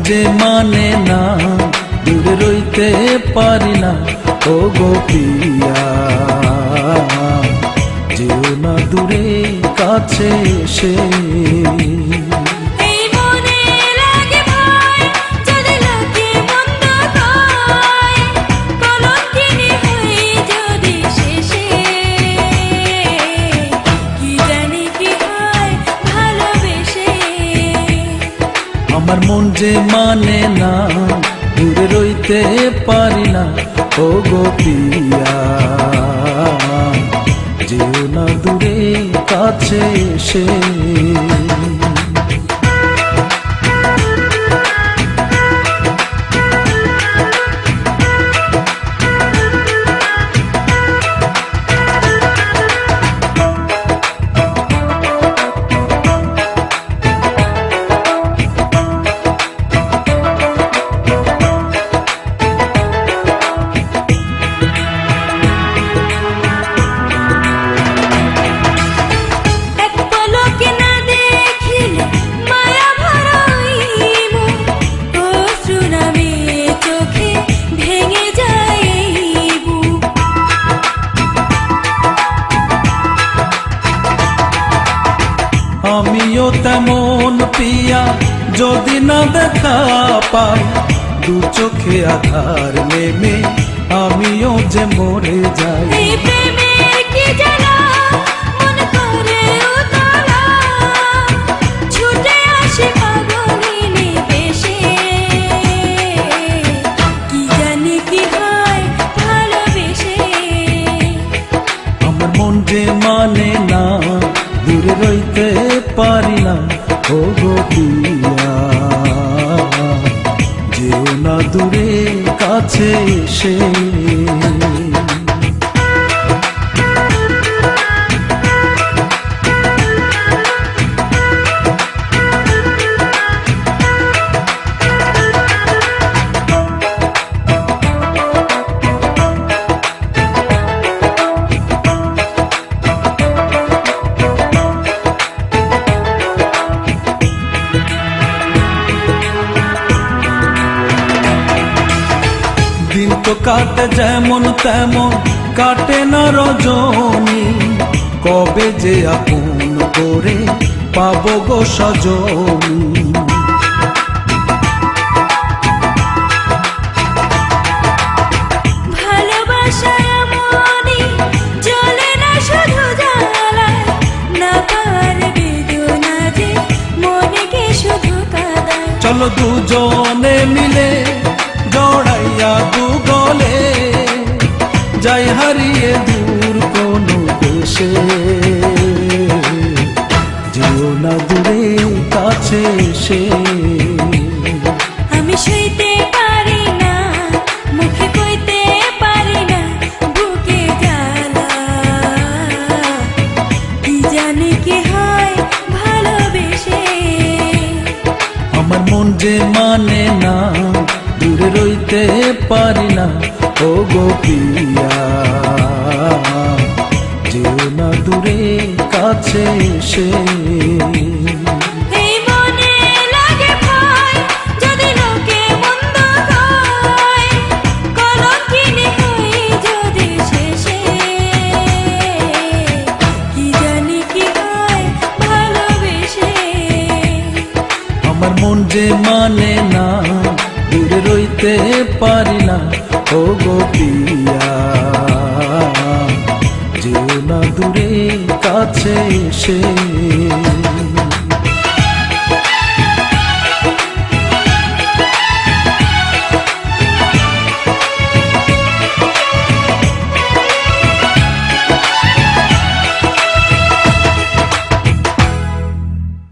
যে মানে না, দূরে রইতে পারি না। ও গো প্রিয়া, যেও না দূরে, কাছে এসে। আমার মন যে মানে না, দূরে রইতে পারি না। ও গো প্রিয়া, যেও না দূরে, কাছে এসে। আমিও তেমন পিয়া, যদি না দেখা পাই, দু চোখে আধার নেমে আমিও যে মরে যাই। আমার মন যে মানে না, দূরে রইতে পারি না। ও গো প্রিয়া, যেও না দূরে, কাছে এসে। দিন তো কাটে যেমন তেমন, কাটে না রজনী। কবে যে আপন করে পাবো গো সজনী। চলো দুজনে মিলে জড়াইয়া দুগলে, যাই হারিয়ে দূর কোনো দেশে। যেও না দূরে, কাছে এসে। আমি সইতে পারি না, মুখে কইতে পারি না, বুকে জ্বালা। কি জানি কি হয় ভালোবেসে। আমার মন যে মানে না, দূরে রইতে পারি না। ও গো প্রিয়া, যেও না দূরে, কাছে এসে। আমার মন যে মানে না, দূরে রইতে পারি না। ও গো প্রিয়া, যেও না দূরে, কাছে এসে।